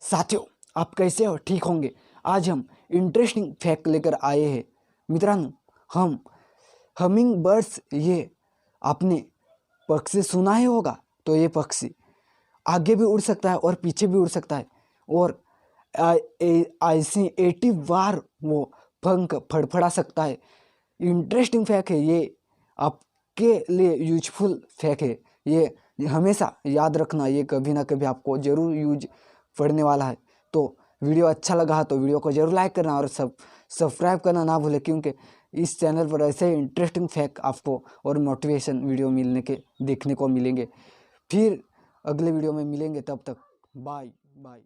साथियों, आप कैसे हो? ठीक होंगे। आज हम इंटरेस्टिंग फैक्ट लेकर आए हैं। मित्रांनो, हम हमिंग बर्ड्स, ये आपने पक्षी सुना ही होगा। तो ये पक्षी आगे भी उड़ सकता है और पीछे भी उड़ सकता है और ऐसी 80 बार वो पंख फड़फड़ा सकता है। इंटरेस्टिंग फैक्ट है ये, आपके लिए यूजफुल फैक्ट है ये। हमेशा याद रखना, ये कभी ना कभी आपको ज़रूर यूज पड़ने वाला है। तो वीडियो अच्छा लगा तो वीडियो को ज़रूर लाइक करना और सब्सक्राइब करना ना भूलें, क्योंकि इस चैनल पर ऐसे इंटरेस्टिंग फैक्ट आपको और मोटिवेशन वीडियो देखने को मिलेंगे। फिर अगले वीडियो में मिलेंगे, तब तक बाय बाय।